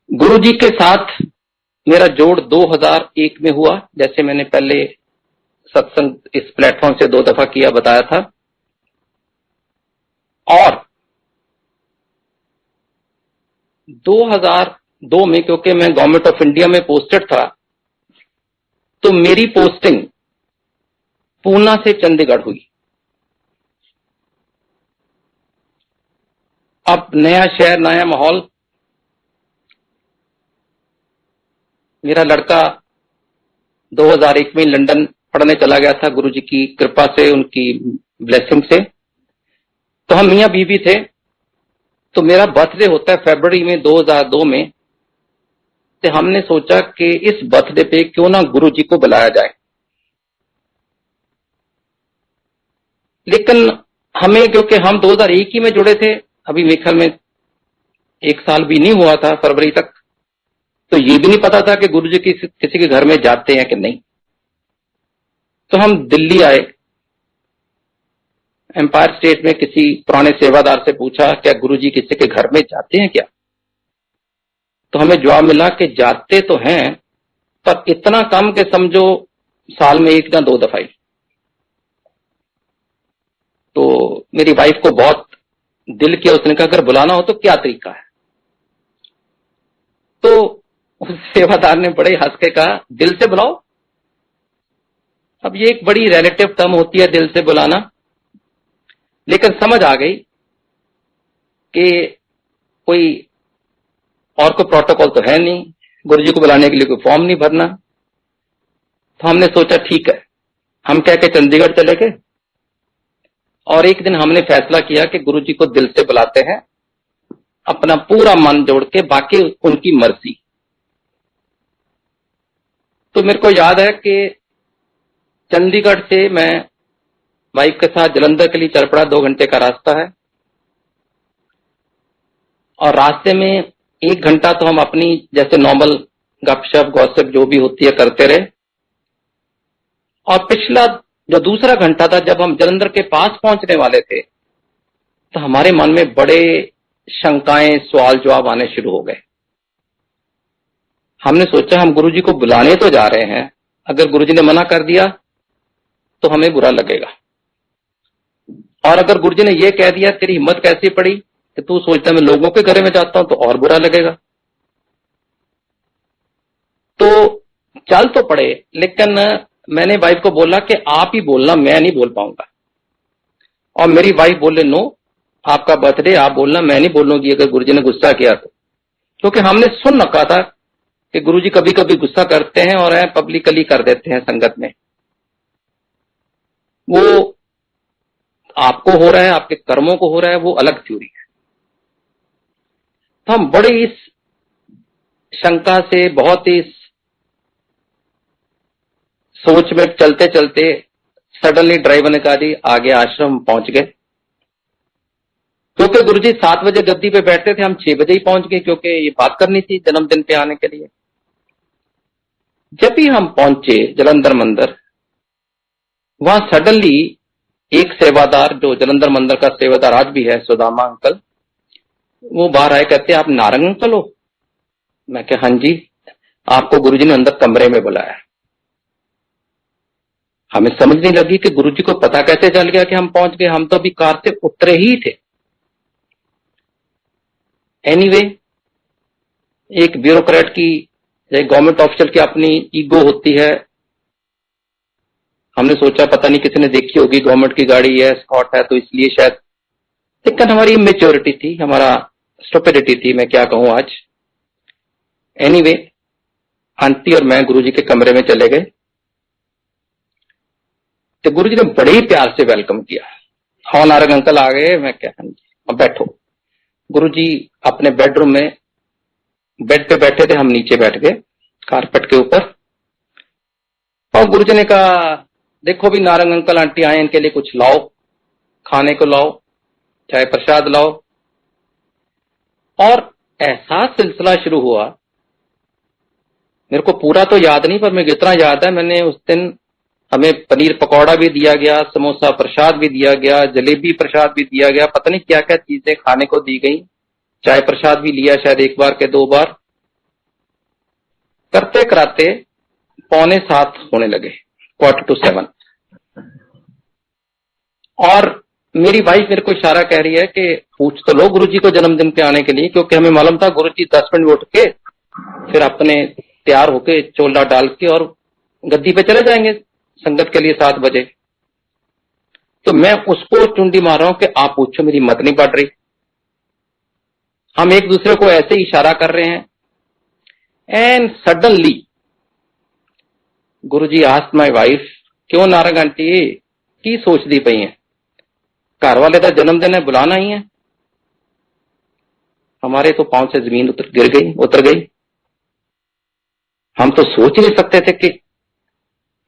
गुरु जी के साथ मेरा जोड़ 2001 में हुआ, जैसे मैंने पहले सत्संग इस प्लेटफॉर्म से 2 दफा किया बताया था। और 2002 में, क्योंकि मैं गवर्नमेंट ऑफ इंडिया में पोस्टेड था, तो मेरी पोस्टिंग पूना से चंडीगढ़ हुई। अब नया शहर, नया माहौल। मेरा लड़का 2001 में लंदन पढ़ने चला गया था, गुरुजी की कृपा से, उनकी ब्लेसिंग से। तो हम मियां बीवी थे। तो मेरा बर्थडे होता है फरवरी में 2002 में। तो हमने सोचा कि इस बर्थडे पे क्यों ना गुरुजी को बुलाया जाए। लेकिन हमें, क्योंकि हम 2001 ही में जुड़े थे, अभी मेरे ख्याल में 1 साल भी नहीं हुआ था फरवरी तक, तो ये भी नहीं पता था कि गुरुजी किसी के घर में जाते हैं कि नहीं। तो हम दिल्ली आए। एम्पायर स्टेट में किसी पुराने सेवादार से पूछा, क्या गुरुजी किसी के घर में जाते हैं क्या? तो हमें जवाब मिला कि जाते तो हैं, पर इतना कम कि समझो साल में 1 या 2 दफा ही। तो मेरी वाइफ को बहुत दिल किया, उसने कहा अगर बुलाना हो तो क्या तरीका है? तो उस सेवादार ने बड़े हंस के कहा, दिल से बुलाओ। अब ये एक बड़ी रिलेटिव टर्म होती है, दिल से बुलाना, लेकिन समझ आ गई कि कोई और कोई प्रोटोकॉल तो है नहीं, गुरुजी को बुलाने के लिए कोई फॉर्म नहीं भरना। तो हमने सोचा ठीक है, हम कह के चंडीगढ़ चले गए। और एक दिन हमने फैसला किया कि गुरुजी को दिल से बुलाते हैं, अपना पूरा मन जोड़ के, बाकी उनकी मर्जी। तो मेरे को याद है कि चंडीगढ़ से मैं वाइफ के साथ जलंधर के लिए चल पड़ा, 2 घंटे का रास्ता है। और रास्ते में 1 घंटा तो हम अपनी जैसे नॉर्मल गपशप गॉसिप जो भी होती है करते रहे। और पिछला जो दूसरा घंटा था, जब हम जलंधर के पास पहुंचने वाले थे, तो हमारे मन में बड़े शंकाएं, सवाल जवाब आने शुरू हो गए। हमने सोचा हम गुरुजी को बुलाने तो जा रहे हैं, अगर गुरुजी ने मना कर दिया तो हमें बुरा लगेगा। और अगर गुरुजी ने यह कह दिया तेरी हिम्मत कैसी पड़ी कि तू सोचता मैं लोगों के घर में जाता हूं, तो और बुरा लगेगा। तो चल तो पड़े, लेकिन मैंने वाइफ को बोला कि आप ही बोलना, मैं नहीं बोल पाऊंगा। और मेरी वाइफ बोले नो, आपका बर्थडे, आप बोलना, मैं नहीं बोलूंगी अगर गुरुजी ने गुस्सा किया तो। क्योंकि हमने सुन रखा था कि गुरुजी कभी कभी गुस्सा करते हैं और पब्लिकली कर देते हैं संगत में। वो आपको हो रहा है, आपके कर्मों को हो रहा है, वो अलग थ्योरी है। तो हम बड़े इस शंका से, बहुत ही सोच में चलते चलते सडनली ड्राइवर ने कहा जी आगे आश्रम पहुंच गए। क्योंकि गुरुजी 7 बजे गद्दी पे बैठते थे, हम 6 बजे ही पहुंच गए, क्योंकि ये बात करनी थी जन्मदिन पे आने के लिए। जब भी हम पहुंचे जलंधर मंदिर, वहां सडनली एक सेवादार, जो जलंधर मंदिर का सेवादार आज भी है, सुदामा अंकल, वो बाहर आए, कहते आप नारंग अंकल हो? मैं कहा हाँ जी, आपको गुरुजी ने अंदर कमरे में बुलाया। हमें समझ नहीं लगी कि गुरुजी को पता कैसे चल गया कि हम पहुंच गए, हम तो अभी कार से उतरे ही थे। एनीवे, एक ब्यूरोक्रेट की, एक गवर्नमेंट ऑफिसर की अपनी ईगो होती है। हमने सोचा पता नहीं किसी ने देखी होगी, गवर्नमेंट की गाड़ी है, स्कॉट है, तो इसलिए शायद। लेकिन हमारी इमेच्योरिटी थी, हमारा स्टुपिडिटी थी, मैं क्या कहूं आज। एनीवे, आंटी और मैं गुरुजी के कमरे में चले गए। तो गुरुजी ने बड़े ही प्यार से वेलकम किया। हाँ नारंग अंकल आ गए? मैं क्या, हाँ जी, अब बैठो। गुरुजी अपने बेडरूम में बेड पे बैठे थे, हम नीचे बैठ गए कारपेट के ऊपर। और गुरुजी ने कहा देखो भी नारंग अंकल आंटी आए, इनके लिए कुछ लाओ, खाने को लाओ, चाहे प्रसाद लाओ। और ऐसा सिलसिला शुरू हुआ, मेरे को पूरा तो याद नहीं, पर मेरे इतना याद है, मैंने उस दिन, हमें पनीर पकौड़ा भी दिया गया, समोसा प्रसाद भी दिया गया, जलेबी प्रसाद भी दिया गया, पता नहीं क्या क्या चीजें खाने को दी गई। चाय प्रसाद भी लिया शायद 1 बार के 2 बार। करते कराते 6:45 होने लगे, 6:45, और मेरी वाइफ मेरे को इशारा कह रही है कि पूछ तो लो गुरुजी को जन्मदिन पे आने के लिए, क्योंकि हमें मालूम था गुरुजी 10 मिनट उठ के फिर अपने तैयार होके चोला डाल के और गद्दी पे चले जाएंगे संगत के लिए 7 बजे। तो मैं उसको चुंडी मार रहा हूं कि आप पूछो, मेरी हिम्मत नहीं पड़ रही। हम एक दूसरे को ऐसे ही इशारा कर रहे हैं, and suddenly Guruji asked my wife, क्यों नारंग आंटी की सोचदी पई है, घर वाले का जन्मदिन है, बुलाना ही है। हमारे तो पांव से जमीन उतर गई। हम तो सोच ही नहीं सकते थे कि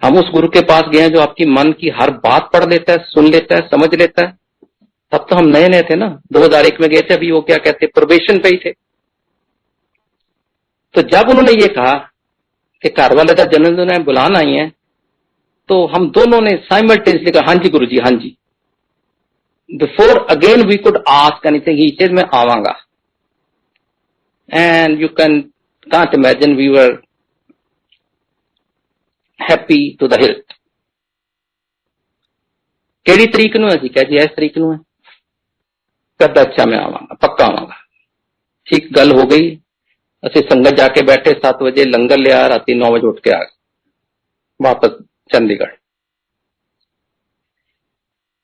हम उस गुरु के पास गए हैं जो आपकी मन की हर बात पढ़ लेता है, सुन लेता है, समझ लेता है। तब तो हम नए नए थे ना, 2001 में गए थे, अभी वो क्या कहते प्रोबेशन पे ही थे। तो जब उन्होंने ये कहा कि घर वाले का जन्मदिन है, बुलाना ही है, तो हम दोनों ने साइमल्टेनियसली कहा, हाँ जी गुरु जी, हाँ जी। Before again we could ask anything, he said मैं आवांगा। And you can't imagine we were happy to the hilt. केड़ी तरीक नूं है जी? कह जी इस तरीक नूं है। कहता अच्छा मैं आवांगा, पक्का आवांगा। ठीक गल हो गई। असि संगत जाके बैठे, 7 बजे लंगर लिया, राती 9 बजे उठ के आ गए वापस चंडीगढ़।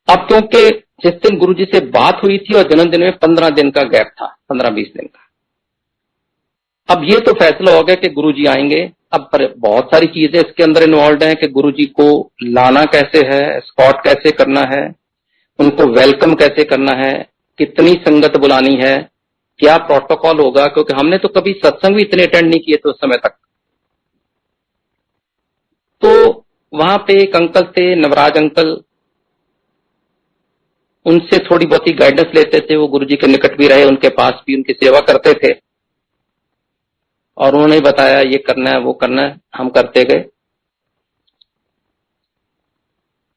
अब क्योंकि जिस दिन गुरुजी से बात हुई थी और जन्मदिन में 15 दिन का गैप था, 15-20 दिन का। अब ये तो फैसला हो गया कि गुरुजी आएंगे। अब पर बहुत सारी चीजें इसके अंदर इन्वॉल्व हैं कि गुरुजी को लाना कैसे है, स्कॉट कैसे करना है, उनको वेलकम कैसे करना है, कितनी संगत बुलानी है, क्या प्रोटोकॉल होगा, क्योंकि हमने तो कभी सत्संग भी इतने अटेंड नहीं किए थे उस समय तक। तो वहां पे एक अंकल थे, नवराज अंकल, उनसे थोड़ी बहुत ही गाइडेंस लेते थे। वो गुरुजी के निकट भी रहे, उनके पास भी उनकी सेवा करते थे, और उन्होंने बताया ये करना है, वो करना है, हम करते गए।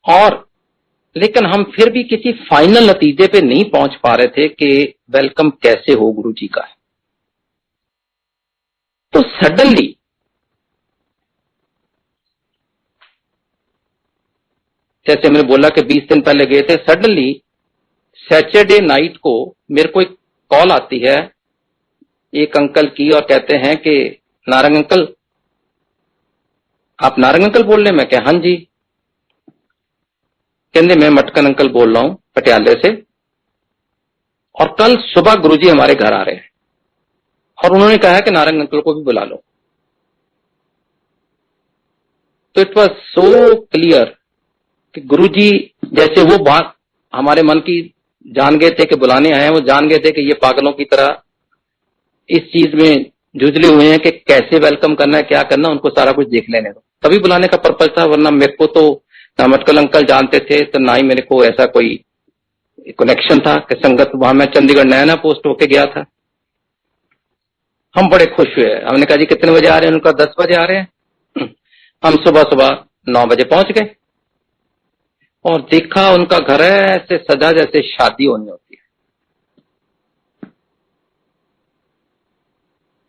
और लेकिन हम फिर भी किसी फाइनल नतीजे पे नहीं पहुंच पा रहे थे कि वेलकम कैसे हो गुरुजी का। तो सडनली जैसे मैंने बोला कि 20 दिन पहले गए थे, सडनली सैटरडे नाइट को मेरे को एक कॉल आती है एक अंकल की, और कहते हैं कि नारंग अंकल, आप नारंग अंकल बोल रहे हैं? मैं क्या हाँ जी। कहते मैं मटकन अंकल बोल रहा हूं पटियाले से, और कल सुबह गुरुजी हमारे घर आ रहे हैं, और उन्होंने कहा कि नारंग अंकल को भी बुला लो। तो इट वॉज सो क्लियर कि गुरुजी जैसे वो बात हमारे मन की जान गए थे कि बुलाने आए हैं, वो जान गए थे कि ये पागलों की तरह इस चीज में जुझले हुए हैं कि कैसे वेलकम करना है, क्या करना, उनको सारा कुछ देख लेने दो। तभी बुलाने का पर्पज था, वरना मेरे को तो ना मटकल अंकल जानते थे, तो ना ही मेरे को ऐसा कोई कनेक्शन था कि संगत। वहां मैं चंडीगढ़ नया नया पोस्ट होके गया था। हम बड़े खुश हुए। हमने कहा जी कितने बजे आ रहे हैं? उनका 10 बजे आ रहे हैं। हम सुबह सुबह 9 बजे पहुंच गए, और देखा उनका घर है ऐसे सजा जैसे शादी होनी होती है।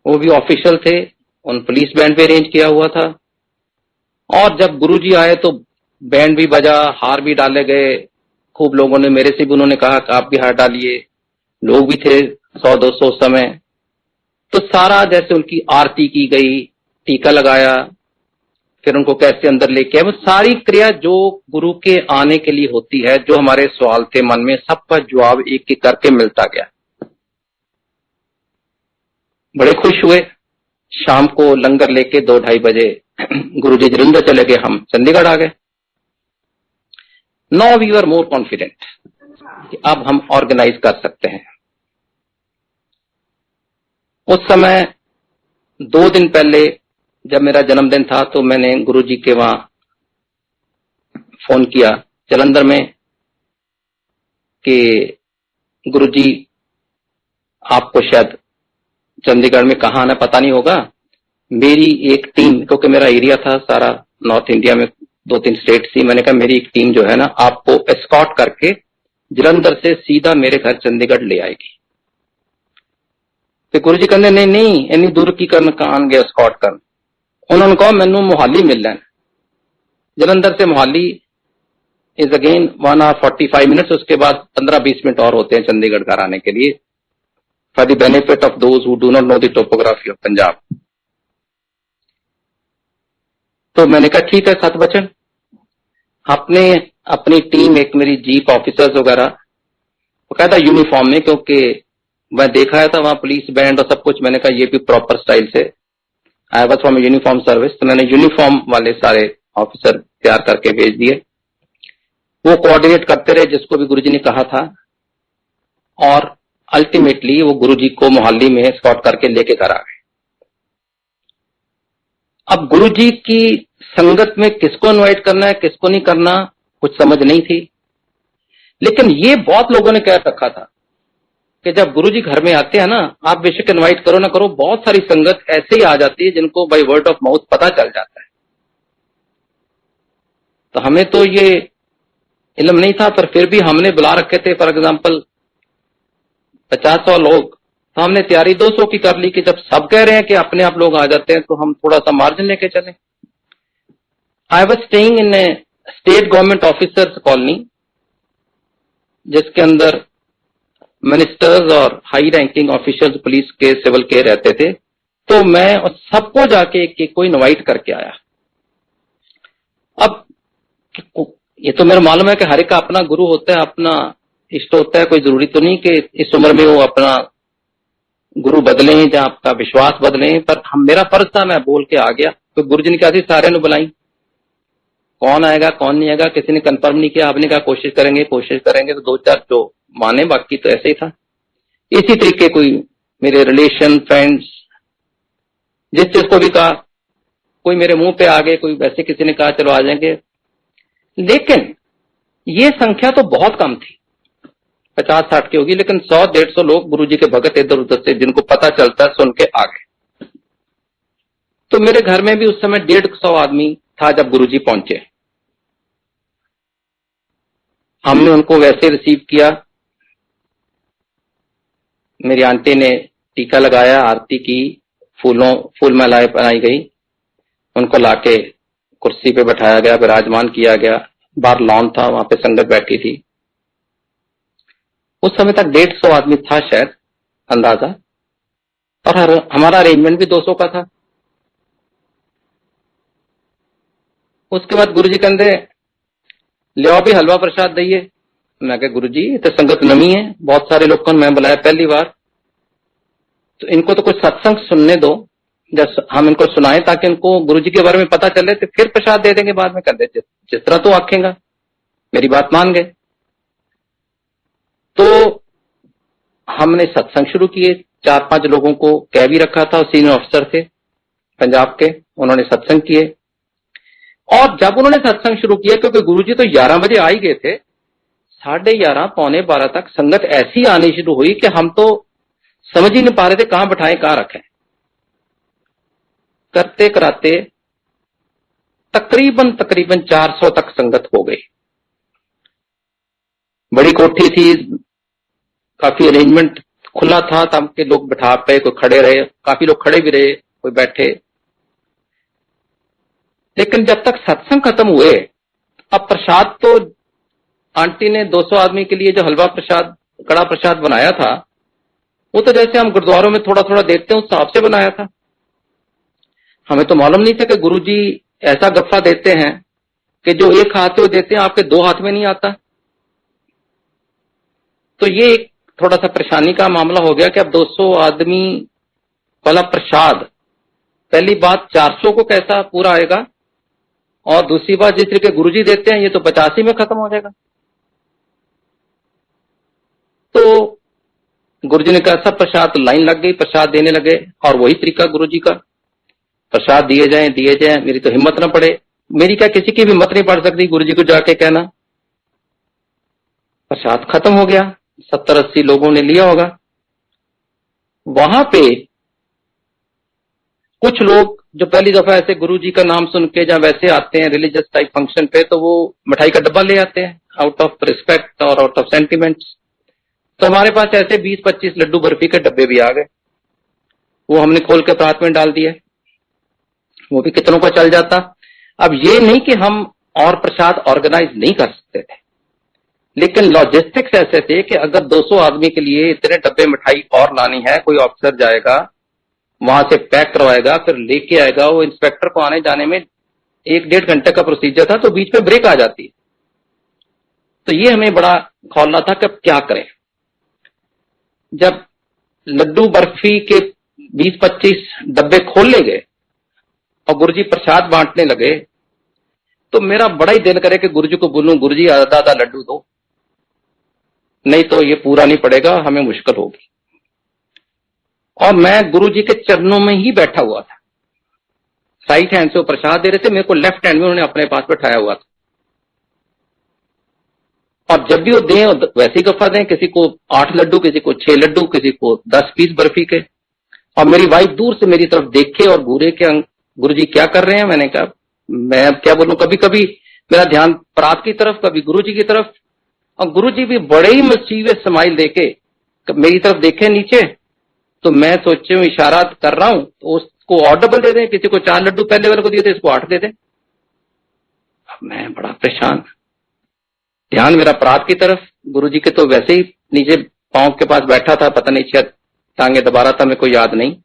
वो भी ऑफिशियल थे, उन पुलिस बैंड भी अरेंज किया हुआ था। और जब गुरुजी आए तो बैंड भी बजा, हार भी डाले गए। खूब लोगों ने, मेरे से भी उन्होंने कहा कि आप भी हार डालिए। लोग भी थे 100-200 समय। तो सारा जैसे उनकी आरती की गई, टीका लगाया, फिर उनको कैसे अंदर लेके आए, वो सारी क्रिया जो गुरु के आने के लिए होती है, जो हमारे सवाल थे मन में, सबका जवाब एक एक करके मिलता गया। बड़े खुश हुए। शाम को लंगर लेके 2-2:30 बजे गुरुजी जलंधर चले गए, हम चंडीगढ़ आ गए। Now we were more confident कि अब हम ऑर्गेनाइज कर सकते हैं। उस समय 2 दिन पहले जब मेरा जन्मदिन था, तो मैंने गुरुजी के वहां फोन किया जलंधर में कि गुरुजी आपको शायद चंडीगढ़ में कहाँ आना पता नहीं होगा, मेरी एक टीम, क्योंकि मेरा एरिया था सारा नॉर्थ इंडिया में 2-3 स्टेट थी, मैंने कहा मेरी एक टीम जो है ना, आपको एस्कॉर्ट करके जलंधर से सीधा मेरे घर चंडीगढ़ ले आएगी। तो गुरुजी कहते नहीं नहीं, इतनी दूर की करन कहां गए एस्कॉर्ट कर। उन्होंने कहा मैनू मोहाली मिल लैन, जलंधर से Mohali is again 1 hour 45 minutes, उसके बाद 15-20 मिनट और होते हैं चंडीगढ़ घर आने के लिए, for the benefit of those who do not know the topography of Punjab. तो मैंने कहा ठीक है सतबचन, आपने अपनी टीम, एक मेरी जीप ऑफिसर्स वगैरह बकायदा यूनिफॉर्म में, क्योंकि मैं देखा था वहां पुलिस बैंड और सब कुछ, मैंने कहा ये भी प्रॉपर स्टाइल से, I was from uniform service, तो मैंने यूनिफॉर्म वाले सारे ऑफिसर तैयार करके भेज दिए। वो कोऑर्डिनेट करते रहे जिसको भी गुरुजी ने कहा था, और अल्टीमेटली वो गुरुजी को मोहाली में स्पॉट करके लेके घर आ गए। अब गुरुजी की संगत में किसको इनवाइट करना है किसको नहीं करना कुछ समझ नहीं थी, लेकिन ये बहुत लोगों ने कह रखा था कि जब गुरुजी घर में आते हैं ना, आप बेशक इनवाइट करो ना करो, बहुत सारी संगत ऐसे ही आ जाती है जिनको बाय वर्ड ऑफ माउथ पता चल जाता है। तो हमें तो ये इल्म नहीं था, पर फिर भी हमने बुला रखे थे, फॉर एग्जाम्पल 50-100 लोग, तो हमने तैयारी 200 की कर ली कि जब सब कह रहे हैं कि अपने आप लोग आ जाते हैं तो हम थोड़ा सा मार्जिन लेके चले। I was staying in A state government officers colony, जिसके अंदर मिनिस्टर्स और हाई रैंकिंग ऑफिशियल्स पुलिस के, सिविल के रहते थे। तो मैं सबको जाके एक को इनवाइट करके आया। अब ये तो मेरा मालूम है कि हर एक का अपना गुरु होता है, अपना इष्ट होता है, कोई जरूरी तो नहीं कि इस उम्र में वो अपना गुरु बदले या आपका विश्वास बदले, पर हम, मेरा फर्ज था, मैं बोल के आ गया। तो गुरु जी ने कहा थी सारे ने बुलाई, कौन आएगा कौन नहीं आएगा किसी ने कंफर्म नहीं किया, आपने कहा कोशिश करेंगे तो 2-4 जो माने, बाकी तो ऐसे ही था। इसी तरीके कोई मेरे रिलेशन फ्रेंड्स जिस चीज को भी कहा, कोई मेरे मुंह पे आ गए, कोई वैसे किसी ने कहा चलो आ जाएंगे, लेकिन ये संख्या तो बहुत कम थी, 50-60 की होगी, लेकिन 100-150 लोग गुरुजी के भगत इधर उधर से जिनको पता चलता सुन के आ गए। तो मेरे घर में भी उस समय 150 आदमी था जब गुरुजी पहुंचे। हमने उनको वैसे रिसीव किया, मेरी आंटी ने टीका लगाया, आरती की, फूल मालाएं बनाई गई, उनको लाके कुर्सी पे बैठाया गया, विराजमान किया गया। बाहर लॉन था, वहां पे संगत बैठी थी। उस समय तक 150 आदमी था शायद अंदाजा, और हमारा अरेंजमेंट भी 200 का था। उसके बाद गुरुजी कहते ले भी हलवा प्रसाद दइए। मैं कहा गुरुजी ये तो संगत नवी है, बहुत सारे लोगों को मैं बुलाया पहली बार, तो इनको तो कुछ सत्संग सुनने दो, जब हम इनको सुनाएं ताकि इनको गुरुजी के बारे में पता चले, तो फिर प्रसाद दे देंगे बाद में। कर दे जिस तरह तो आखेगा, मेरी बात मान गए। तो हमने सत्संग शुरू किए, 4-5 लोगों को कह भी रखा था, सीनियर ऑफिसर थे पंजाब के, उन्होंने सत्संग किए। और जब उन्होंने सत्संग शुरू किया, क्योंकि गुरुजी तो 11 बजे आ ही गए थे, 11:30 पौने 12 तक संगत ऐसी आनी शुरू हुई कि हम तो समझ ही नहीं पा रहे थे कहां बैठाएं कहां रखें। करते कराते तकरीबन 400 तक संगत हो गई। बड़ी कोठी थी, काफी अरेंजमेंट खुला था, ताकि लोग बैठा पे, कोई खड़े रहे, काफी लोग खड़े भी रहे, कोई बैठे। लेकिन जब तक सत्संग खत्म हुए, अब प्रसाद तो आंटी ने 200 आदमी के लिए जो हलवा प्रसाद, कड़ा प्रसाद बनाया था, वो तो जैसे हम गुरुद्वारों में थोड़ा थोड़ा देते हैं उस हिसाब से बनाया था। हमें तो मालूम नहीं था कि गुरुजी ऐसा गफ्फा देते हैं कि जो एक हाथ में देते हैं आपके 2 हाथ में नहीं आता। तो ये एक थोड़ा सा परेशानी का मामला हो गया कि अब 200 आदमी वाला प्रसाद, पहली बात 400 को कैसा पूरा आएगा, और दूसरी बात जिस तरीके गुरुजी देते हैं ये तो 85 में खत्म हो जाएगा। तो गुरुजी ने कहा सब प्रसाद, लाइन लग गई, प्रसाद देने लगे, और वही तरीका गुरुजी का, प्रसाद दिए जाएं। मेरी तो हिम्मत ना पड़े, मेरी क्या किसी की भी हिम्मत नहीं पड़ सकती गुरुजी को जाके कहना। प्रसाद खत्म हो गया, 70-80 लोगों ने लिया होगा। वहां पे कुछ लोग जो पहली दफा ऐसे गुरुजी का नाम सुन के जब वैसे आते हैं रिलीजियस टाइप फंक्शन पे, तो वो मिठाई का डब्बा ले आते हैं आउट ऑफ रिस्पेक्ट और आउट ऑफ सेंटिमेंट्स। तो हमारे पास ऐसे 20-25 लड्डू बर्फी के डब्बे भी आ गए, वो हमने खोल के प्रात में डाल दिए। वो भी कितनों का चल जाता। अब ये नहीं कि हम और प्रसाद ऑर्गेनाइज नहीं कर सकते थे, लेकिन लॉजिस्टिक्स ऐसे थे कि अगर 200 आदमी के लिए इतने डब्बे मिठाई और लानी है, कोई ऑफिसर जाएगा वहां से पैक करवाएगा, फिर लेके आएगा, वो इंस्पेक्टर को आने जाने में 1-1.5 घंटे का प्रोसीजर था, तो बीच में ब्रेक आ जाती है। तो ये हमें बड़ा खौलना था कि अब क्या करें। जब लड्डू बर्फी के 20-25 डब्बे खोलने गए और गुरुजी प्रसाद बांटने लगे, तो मेरा बड़ा ही दिल करे कि गुरुजी को बोलूं, गुरुजी आधा आधा लड्डू दो, नहीं तो ये पूरा नहीं पड़ेगा, हमें मुश्किल होगी। और मैं गुरुजी के चरणों में ही बैठा हुआ था। राइट हैंड से वो प्रसाद दे रहे थे, मेरे को लेफ्ट हैंड में उन्होंने अपने पास बैठाया हुआ था। और जब भी वो दें वैसी गफा दें, किसी को 8 लड्डू, किसी को 6 लड्डू, किसी को 10 पीस बर्फी के। और मेरी वाइफ दूर से मेरी तरफ देखे और घूरे के गुरुजी क्या कर रहे हैं। मैंने कहा मैं अब क्या बोलूं, कभी कभी मेरा ध्यान परात की तरफ, कभी गुरुजी की तरफ। और गुरुजी भी बड़े ही मिस्चीवियस स्माइल देके मेरी तरफ देखे नीचे, तो मैं सोचे हूं इशारा कर रहा हूं तो उसको और डबल दे दें, किसी को 4 लड्डू पहले वाले को दिए थे, इसको 8 दे दें। मैं बड़ा परेशान, ध्यान मेरा परात की तरफ। गुरुजी के तो वैसे ही नीचे पांव के पास बैठा था, पता नहीं शायद टांगे दबा रहा था, मेरे को याद नहीं।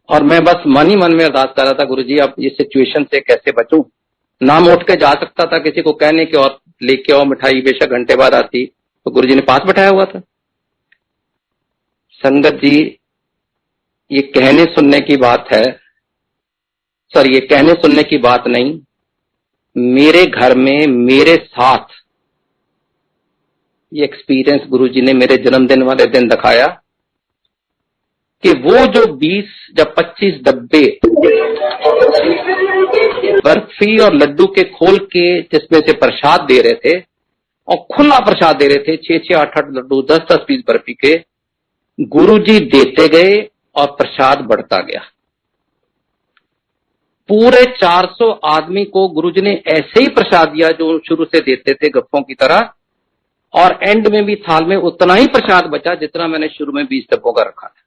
और मैं बस मन ही मन में अरदास कर रहा था, गुरुजी अब इस सिचुएशन से कैसे बचूं। नाम उठ के जा सकता था किसी को कहने के और लेके आओ मिठाई, बेशक घंटे बाद आती, तो गुरुजी ने पास बैठाया हुआ था। संगत जी, ये कहने सुनने की बात है, सर ये कहने सुनने की बात नहीं, मेरे घर में मेरे साथ ये एक्सपीरियंस गुरुजी ने मेरे जन्मदिन वाले दिन दिखाया कि वो जो 20 या 25 डब्बे बर्फी और लड्डू के खोल के जिसमें से प्रसाद दे रहे थे और खुला प्रसाद दे रहे थे, 6-6, 8-8 लड्डू, 10-10 पीस बर्फी के, गुरुजी देते गए और प्रसाद बढ़ता गया। पूरे 400 आदमी को गुरुजी ने ऐसे ही प्रसाद दिया जो शुरू से देते थे गप्पों की तरह, और एंड में भी थाल में उतना ही प्रसाद बचा जितना मैंने शुरू में 20 डब्बों का रखा था।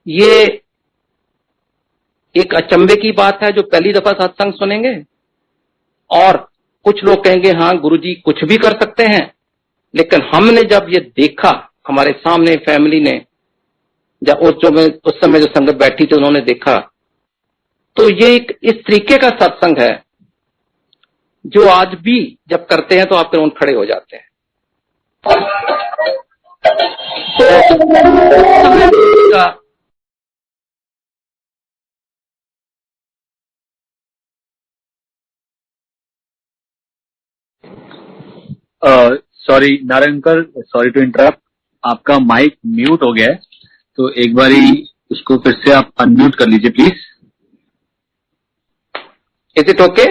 ये एक अचंभे की बात है जो पहली दफा सत्संग सुनेंगे, और कुछ लोग कहेंगे हाँ गुरुजी कुछ भी कर सकते हैं, लेकिन हमने जब ये देखा, हमारे सामने फैमिली ने, जब उस समय जो संगत बैठी थी उन्होंने देखा, तो ये एक इस तरीके का सत्संग है जो आज भी जब करते हैं तो आप तुरंत खड़े हो जाते हैं। Sorry Narayan uncle, sorry to interrupt, आपका माइक म्यूट हो गया है, तो एक बारी उसको फिर से आप अनम्यूट कर लीजिए प्लीज। Is it okay?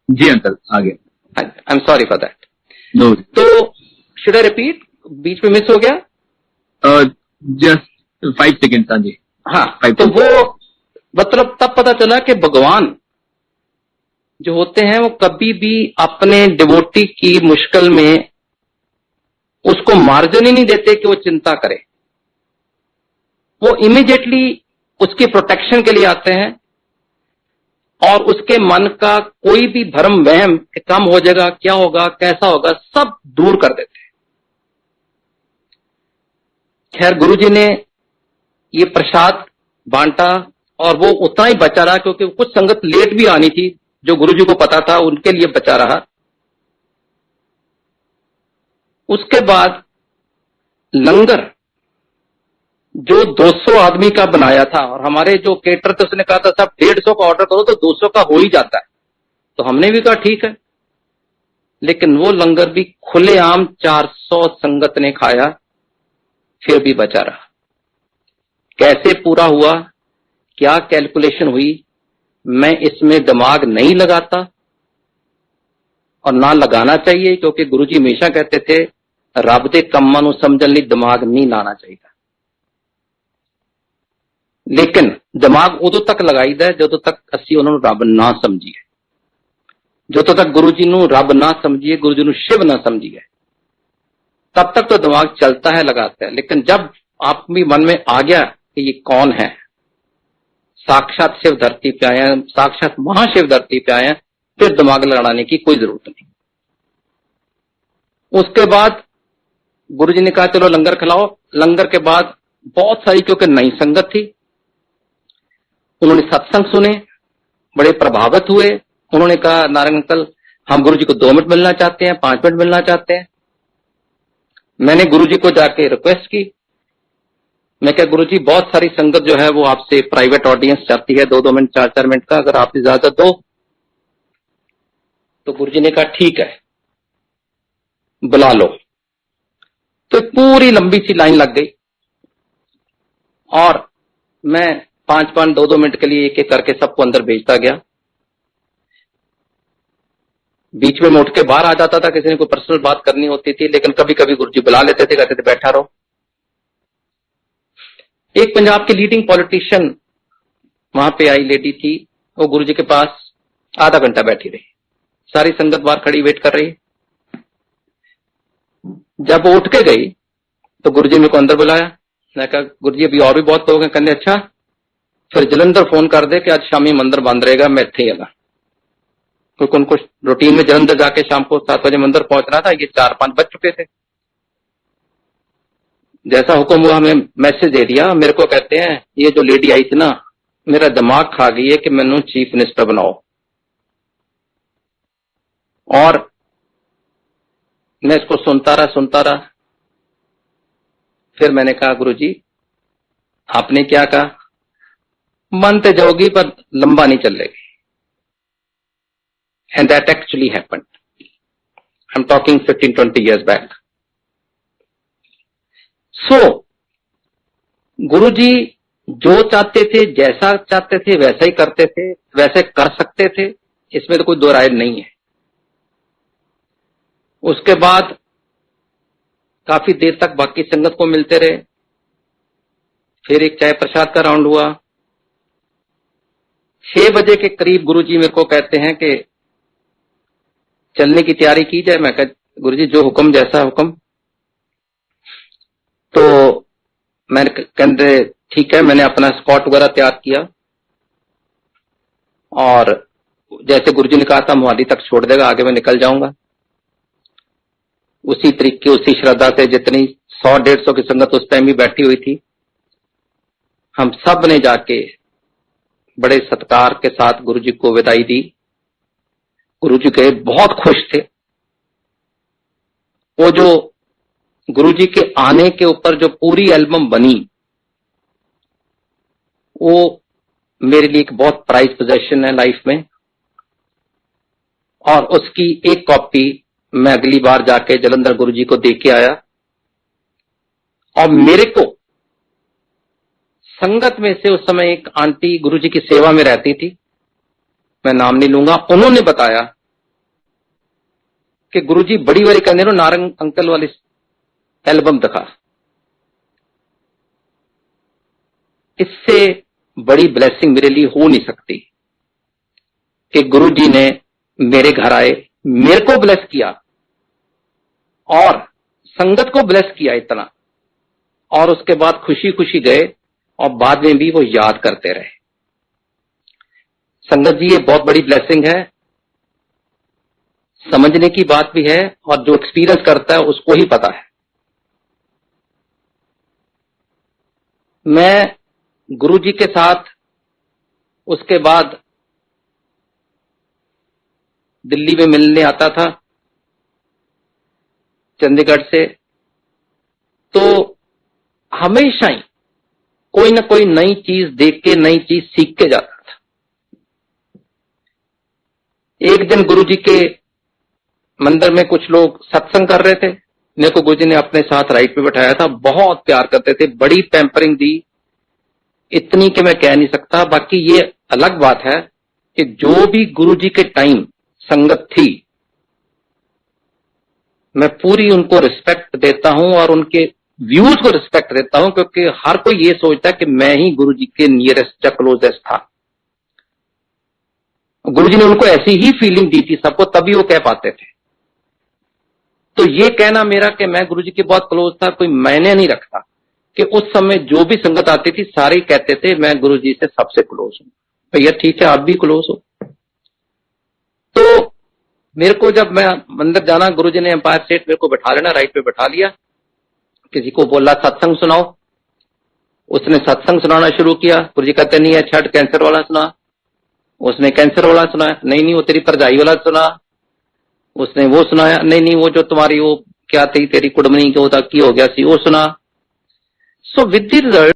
जी अंकल, आगे। I am sorry for that. No. तो शुड आई रिपीट? बीच में मिस हो गया? Just 5 second. हाँ जी, हाँ। तो वो मतलब तब पता चला कि भगवान जो होते हैं वो कभी भी अपने डिवोटी की मुश्किल में उसको मार्जिन ही नहीं देते कि वो चिंता करे। वो इमीडिएटली उसकी प्रोटेक्शन के लिए आते हैं और उसके मन का कोई भी भ्रम वहम कम हो जाएगा, क्या होगा, कैसा होगा, सब दूर कर देते हैं। खैर गुरुजी ने ये प्रसाद बांटा और वो उतना ही बचा रहा, क्योंकि कुछ संगत लेट भी आनी थी, जो गुरुजी को पता था उनके लिए बचा रहा। उसके बाद लंगर जो 200 आदमी का बनाया था, और हमारे जो केटर थे उसने कहा था साहब 150 का ऑर्डर करो तो 200 का हो ही जाता है, तो हमने भी कहा ठीक है। लेकिन वो लंगर भी खुलेआम 400 संगत ने खाया, फिर भी बचा रहा। कैसे पूरा हुआ, क्या कैलकुलेशन हुई, मैं इसमें दिमाग नहीं लगाता और ना लगाना चाहिए, क्योंकि गुरुजी हमेशा कहते थे रब दे कम्मां नूं समझण लई दिमाग नहीं लाना चाहिए। लेकिन दिमाग उदों तक लगाईदा है जदों तक असीं उन्हां नूं रब ना समझीए। ਜਦੋਂ तक गुरु जी नूं रब ना समझिए, गुरु जी नूं शिव ना समझिए, तब तक तो दिमाग चलता है, लगाता है। लेकिन जब आप भी मन में आ गया कि ये कौन है, साक्षात शिव धरती पे आए हैं, साक्षात महाशिव धरती पे आए हैं, फिर दिमाग लड़ाने की कोई जरूरत नहीं। उसके बाद गुरुजी ने कहा चलो लंगर खिलाओ। लंगर के बाद बहुत सारी क्योंकि नई संगत थी, उन्होंने सत्संग सुने, बड़े प्रभावित हुए। उन्होंने कहा नारायण अंकल हम गुरुजी को 2 मिनट मिलना चाहते हैं, 5 मिनट मिलना चाहते हैं। मैंने गुरुजी को जाके रिक्वेस्ट की, मैं क्या गुरुजी बहुत सारी संगत जो है वो आपसे प्राइवेट ऑडियंस चाहती है 2-2 मिनट 4-4 मिनट का, अगर आप इजाजत दो। तो गुरुजी ने कहा ठीक है बुला लो। तो पूरी लंबी सी लाइन लग गई और मैं 5-5 2-2 मिनट के लिए एक एक करके सबको अंदर भेजता गया। बीच में मैं उठ के बाहर आ जाता था, किसी ने कोई पर्सनल बात करनी होती थी, लेकिन कभी कभी गुरुजी बुला लेते थे, कहते थे बैठा रहो। एक पंजाब की लीडिंग पॉलिटिशियन वहां पे आई लेडी थी, वो गुरुजी के पास आधा घंटा बैठी रही, सारी संगत बाहर खड़ी वेट कर रही। जब वो उठ के गई तो गुरुजी मेरे को अंदर बुलाया। मैं कहा गुरुजी अभी और भी बहुत लोग हैं। कहने अच्छा फिर जलंधर फोन कर दे कि आज शामी मंदिर बंद रहेगा, मैं इत्थे ही आना, क्योंकि उनको रूटीन में जलंधर जाके शाम को 7 बजे मंदिर पहुंचना था। ये 4-5 बज चुके थे। जैसा हुक्म हुआ हमें मैसेज दे दिया। मेरे को कहते हैं ये जो लेडी आई थी ना, मेरा दिमाग खा गई है कि मैनू चीफ मिनिस्टर बनाओ। और मैं इसको सुनता रहा। फिर मैंने कहा गुरुजी आपने क्या कहा, मन तो जाओगी पर लंबा नहीं चलेगी। And that actually happened. I am talking 15-20 years back. So Guruji जो चाहते थे, जैसा चाहते थे वैसा ही करते थे, वैसे कर सकते थे, इसमें तो कोई दो राय नहीं है। उसके बाद काफी देर तक बाकी संगत को मिलते रहे। फिर एक चाय प्रसाद का राउंड हुआ। 6 बजे के करीब गुरुजी मेरे को कहते हैं कि चलने की तैयारी की जाए। मैं कहा गुरुजी जो हुक्म, जैसा हुक्म। तो मैंने कहते ठीक है, मैंने अपना स्कॉट वगैरह तैयार किया और जैसे गुरुजी ने कहा था मोहाली तक छोड़ देगा, आगे मैं निकल जाऊंगा। उसी तरीके उसी श्रद्धा से जितनी 100-150 की संगत उस टाइम भी बैठी हुई थी, हम सब ने जाके बड़े सत्कार के साथ गुरुजी को विदाई दी। गुरुजी के बहुत खुश थे। वो जो गुरुजी के आने के ऊपर जो पूरी एल्बम बनी, वो मेरे लिए एक बहुत प्राइज पोजेशन है लाइफ में। और उसकी एक कॉपी मैं अगली बार जाके जलंधर गुरुजी को दे के आया। और मेरे को संगत में से उस समय एक आंटी गुरुजी की सेवा में रहती थी, मैं नाम नहीं लूंगा, उन्होंने बताया कि गुरुजी बड़ी बारी कहने रो नारंग अंकल वाली एल्बम दिखा। इससे बड़ी ब्लेसिंग मेरे लिए हो नहीं सकती कि गुरुजी ने मेरे घर आए, मेरे को ब्लेस किया और संगत को ब्लेस किया इतना, और उसके बाद खुशी खुशी गए और बाद में भी वो याद करते रहे। संगत जी ये बहुत बड़ी ब्लेसिंग है, समझने की बात भी है, और जो एक्सपीरियंस करता है उसको ही पता है। मैं गुरुजी के साथ उसके बाद दिल्ली में मिलने आता था चंडीगढ़ से, तो हमेशा ही कोई ना कोई नई चीज देख के, नई चीज सीख के जाता था। एक दिन गुरुजी के मंदिर में कुछ लोग सत्संग कर रहे थे, मेरे को गुरुजी ने अपने साथ राइट पे बैठाया था। बहुत प्यार करते थे, बड़ी पैम्परिंग दी, इतनी कि मैं कह नहीं सकता। बाकी ये अलग बात है कि जो भी गुरुजी के टाइम संगत थी, मैं पूरी उनको रिस्पेक्ट देता हूं और उनके व्यूज को रिस्पेक्ट देता हूं, क्योंकि हर कोई ये सोचता है कि मैं ही गुरुजी के नियरेस्ट या क्लोजेस्ट था। गुरुजी ने उनको ऐसी ही फीलिंग दी थी सबको, तभी वो कह पाते थे। तो ये कहना मेरा कि मैं गुरुजी के बहुत क्लोज था, कोई मायने नहीं रखता कि उस समय जो भी संगत आती थी सारे ही कहते थे मैं गुरुजी से सबसे क्लोज हूं। भैया ठीक है, आप भी क्लोज हो। तो मेरे को जब मैं मंदिर जाना, गुरुजी ने एम्पायर स्टेट मेरे को बैठा लेना, राइट पे बैठा लिया। किसी को बोला सत्संग सुनाओ, उसने सत्संग सुनाना शुरू किया। गुरुजी कहते नहीं है छठ कैंसर वाला सुना, उसने कैंसर वाला सुनाया। नहीं वो तेरी परजाई वाला सुना, उसने वो सुनाया। नहीं वो जो तुम्हारी वो क्या थी तेरी कुड़मनी की हो गया सी, वो सुना। So with the result